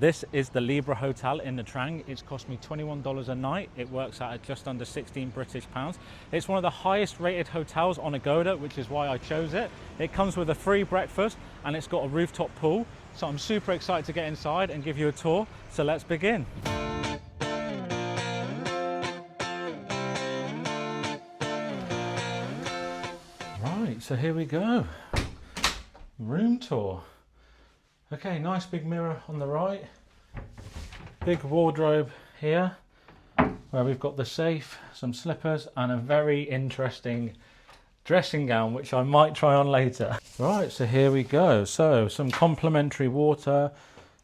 This is the Libra Hotel in Nha Trang. It's cost me $21 a night. It works out at just under 16 British pounds. It's one of the highest rated hotels on Agoda, which is why I chose it. It comes with a free breakfast and it's got a rooftop pool. So I'm super excited to get inside and give you a tour. So let's begin. Right, so here we go. Room tour. Okay, nice big mirror on the right. Big wardrobe here where we've got the safe, some slippers and a very interesting dressing gown which I might try on later. Right, so here we go. So some complimentary water,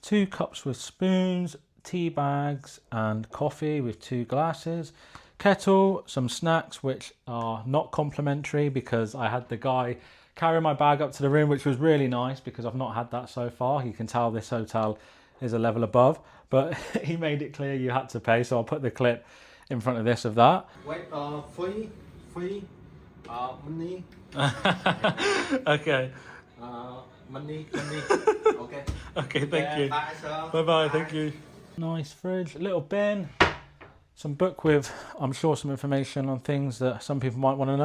2 cups with spoons, tea bags and coffee with 2 glasses, kettle, some snacks which are not complimentary because I had the guy carry my bag up to the room, which was really nice because I've not had that so far. You can tell this hotel is a level above, but he made it clear you had to pay, so I'll put the clip in front of this of that. Wait, free, money. Okay. Money. Okay. Okay, thank you. Bye, sir. Bye-bye, thank you. Nice fridge, a little bin, some book with, I'm sure, some information on things that some people might want to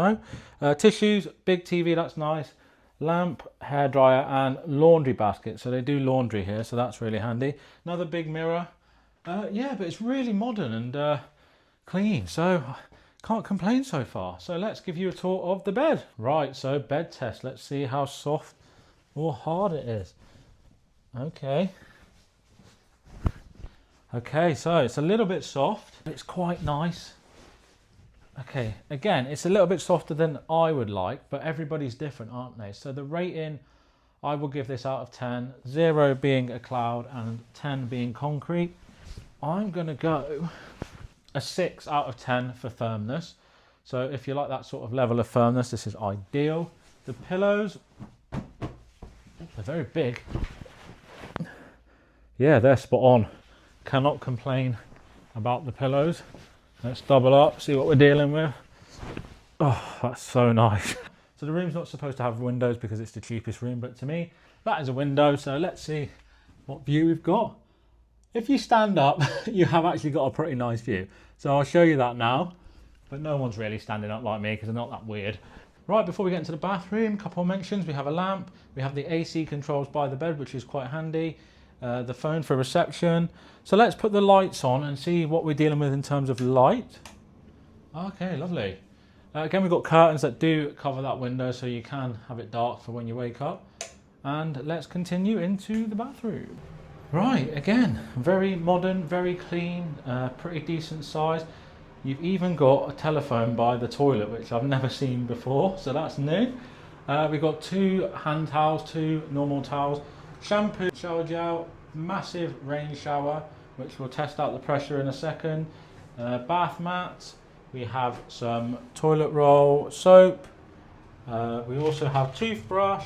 know. Tissues, big TV, that's nice. Lamp, hairdryer and laundry basket. So they do laundry here, so that's really handy. Another big mirror. Yeah, but it's really modern and clean, so can't complain so far. So let's give you a tour of the bed. Right, so bed test. Let's see how soft or hard it is. Okay. Okay, so it's a little bit soft. It's quite nice. Okay, again, it's a little bit softer than I would like, but everybody's different, aren't they? So the rating, I will give this out of 10, 0 being a cloud and 10 being concrete. I'm gonna go a 6 out of 10 for firmness. So if you like that sort of level of firmness, this is ideal. The pillows, they're very big. Yeah, they're spot on. Cannot complain about the pillows. Let's double up, see what we're dealing with. Oh, that's so nice. So the room's not supposed to have windows because it's the cheapest room, but to me, that is a window. So let's see what view we've got. If you stand up, you have actually got a pretty nice view. So I'll show you that now, but no one's really standing up like me because they're not that weird. Right, before we get into the bathroom, a couple of mentions. We have a lamp, we have the AC controls by the bed, which is quite handy. The phone for reception. So let's put the lights on and see what we're dealing with in terms of light. Okay, lovely. Again, we've got curtains that do cover that window so you can have it dark for when you wake up. And let's continue into the bathroom. Right, again, very modern, very clean, pretty decent size. You've even got a telephone by the toilet, which I've never seen before, so that's new. We've got 2 hand towels, 2 normal towels, shampoo, shower gel, massive rain shower, which we'll test out the pressure in a second. Bath mats, we have some toilet roll, soap, we also have toothbrush,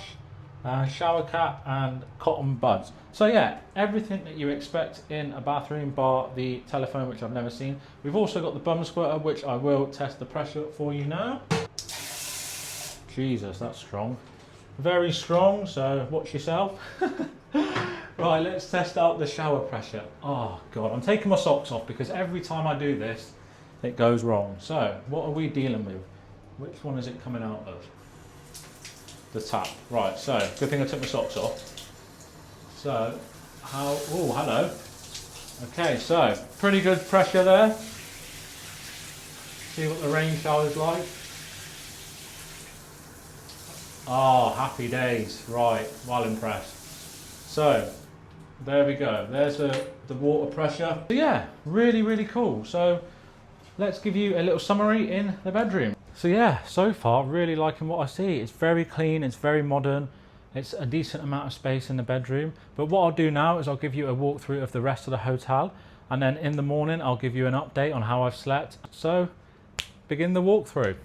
shower cap and cotton buds. So yeah, everything that you expect in a bathroom bar the telephone, which I've never seen. We've also got the bum squirter, which I will test the pressure for you now. Jesus, that's strong. Very strong, so watch yourself. Right, let's test out the shower pressure. Oh God, I'm taking my socks off because every time I do this, it goes wrong. So what are we dealing with? Which one is it coming out of? The tap. Right, so good thing I took my socks off. So, oh, hello. Okay, so pretty good pressure there. See what the rain shower's like. Oh, happy days. Right, well impressed. So, there we go. There's the water pressure. So yeah, really, really cool. So, let's give you a little summary in the bedroom. So yeah, so far, really liking what I see. It's very clean, it's very modern. It's a decent amount of space in the bedroom. But what I'll do now is I'll give you a walkthrough of the rest of the hotel. And then in the morning, I'll give you an update on how I've slept. So, begin the walkthrough.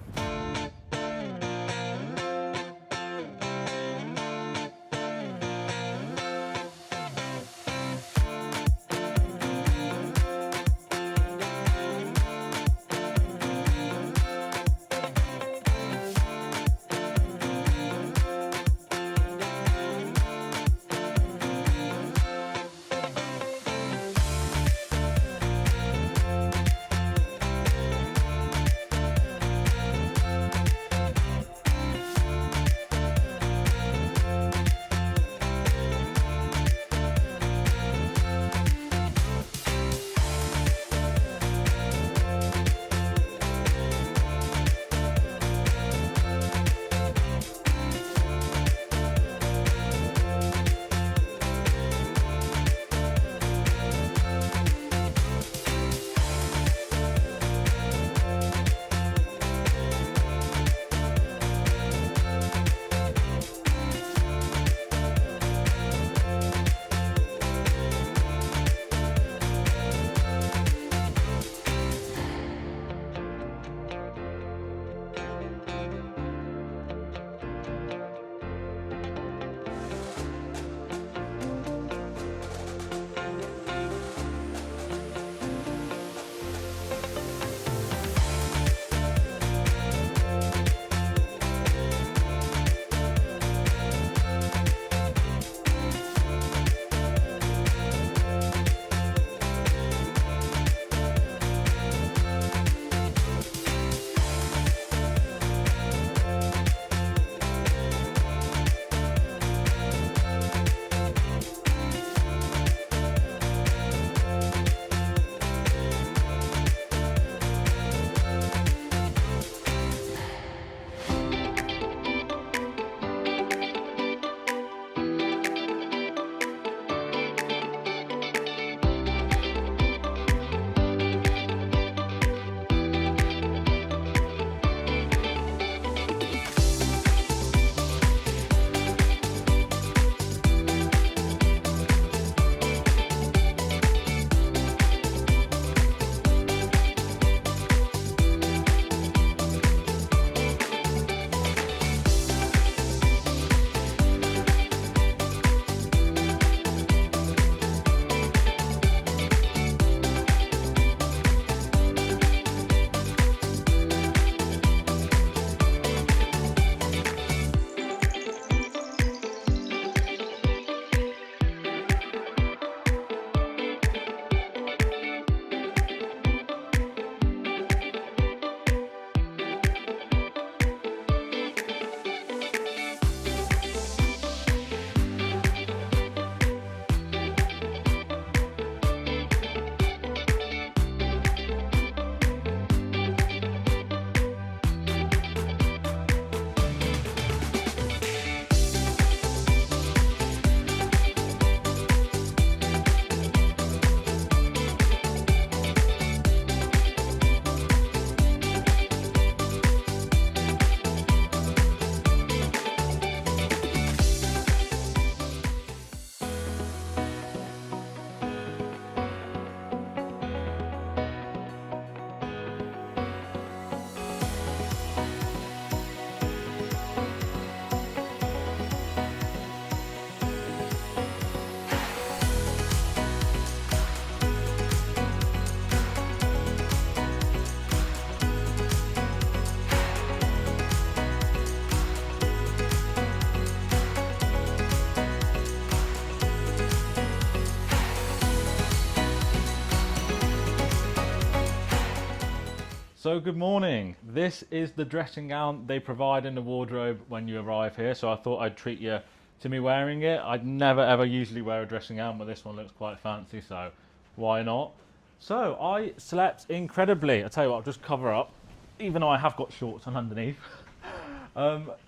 So good morning. This is the dressing gown they provide in the wardrobe when you arrive here. So I thought I'd treat you to me wearing it. I'd never ever usually wear a dressing gown, but this one looks quite fancy, so why not? So I slept incredibly. I tell you what, I'll just cover up, even though I have got shorts on underneath.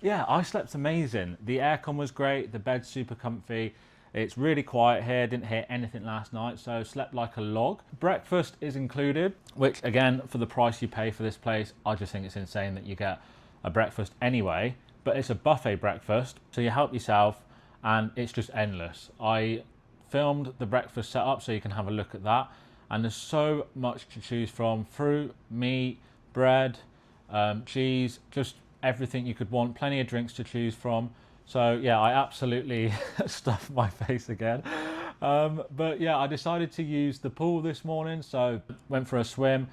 Yeah, I slept amazing. The aircon was great, the bed's super comfy. It's really quiet here, didn't hear anything last night, so slept like a log. Breakfast is included, which again, for the price you pay for this place, I just think it's insane that you get a breakfast anyway, but it's a buffet breakfast, so you help yourself and it's just endless. I filmed the breakfast setup so you can have a look at that, and there's so much to choose from: fruit, meat, bread, cheese, just everything you could want, plenty of drinks to choose from. So yeah, I absolutely stuffed my face again. But yeah, I decided to use the pool this morning, so went for a swim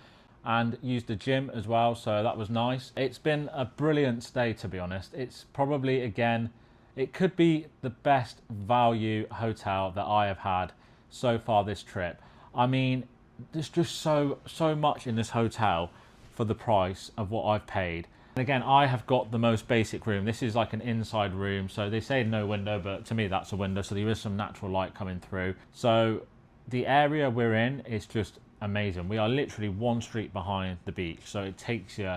and used the gym as well, so that was nice. It's been a brilliant stay, to be honest. It's probably, again, it could be the best value hotel that I have had so far this trip. I mean, there's just so much in this hotel for the price of what I've paid. And again, I have got the most basic room. This is like an inside room, so they say no window, but to me that's a window, so there is some natural light coming through. So the area we're in is just amazing. We are literally one street behind the beach, so it takes you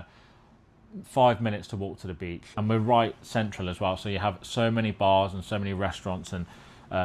5 minutes to walk to the beach, and we're right central as well, so you have so many bars and so many restaurants and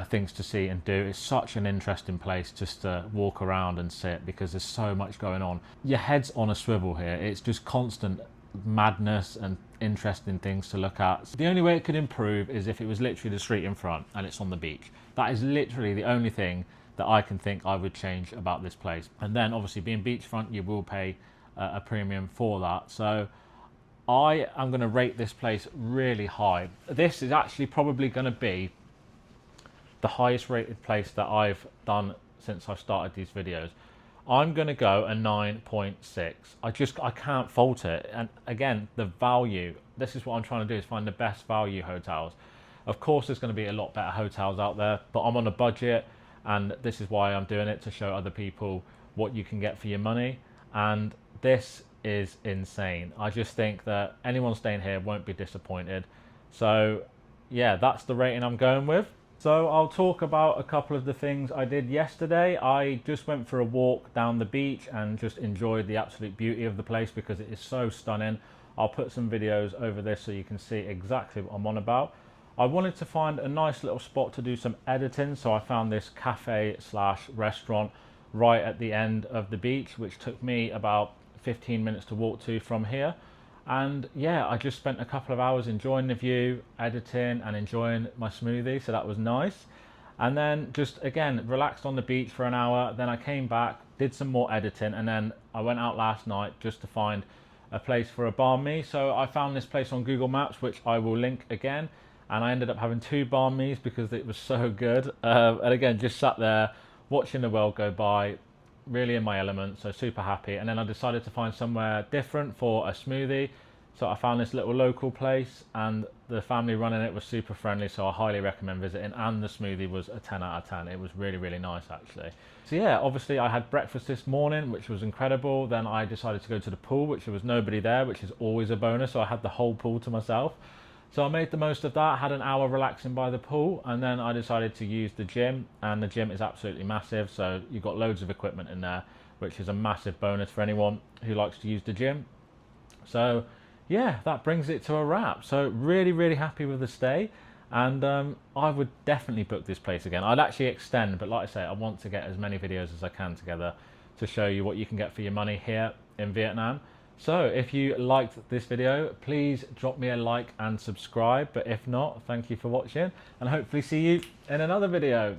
things to see and do. It's such an interesting place just to walk around and sit, because there's so much going on. Your head's on a swivel here. It's just constant madness and interesting things to look at. The only way it could improve is if it was literally the street in front and it's on the beach. That is literally the only thing that I can think I would change about this place. And then obviously being beachfront, you will pay a premium for that. So I am going to rate this place really high. This is actually probably going to be the highest rated place that I've done since I started these videos. I'm going to go a 9.6. I can't fault it. And again, the value, this is what I'm trying to do, is find the best value hotels. Of course, there's going to be a lot better hotels out there, but I'm on a budget, and this is why I'm doing it, to show other people what you can get for your money. And this is insane. I just think that anyone staying here won't be disappointed. So yeah, that's the rating I'm going with. So I'll talk about a couple of the things I did yesterday. I just went for a walk down the beach and just enjoyed the absolute beauty of the place, because it is so stunning. I'll put some videos over this so you can see exactly what I'm on about. I wanted to find a nice little spot to do some editing, so I found this cafe slash restaurant right at the end of the beach, which took me about 15 minutes to walk to from here. And yeah, I just spent a couple of hours enjoying the view, editing and enjoying my smoothie, so that was nice. And then just again relaxed on the beach for an hour. Then I came back, did some more editing, and then I went out last night just to find a place for a banh mi. So I found this place on Google Maps, which I will link again, and I ended up having 2 banh mi's because it was so good. And again, just sat there watching the world go by, really in my element, so super happy. And then I decided to find somewhere different for a smoothie, so I found this little local place, and the family running it was super friendly, so I highly recommend visiting. And the smoothie was a 10 out of 10. It was really nice, actually. So yeah, obviously I had breakfast this morning, which was incredible. Then I decided to go to the pool, which there was nobody there, which is always a bonus, so I had the whole pool to myself. So I made the most of that, had an hour relaxing by the pool, and then I decided to use the gym, and the gym is absolutely massive, so you've got loads of equipment in there, which is a massive bonus for anyone who likes to use the gym. So yeah, that brings it to a wrap. So really happy with the stay, and I would definitely book this place again. I'd actually extend, but like I say, I want to get as many videos as I can together to show you what you can get for your money here in Vietnam. So if you liked this video, please drop me a like and subscribe. But if not, thank you for watching, and hopefully see you in another video.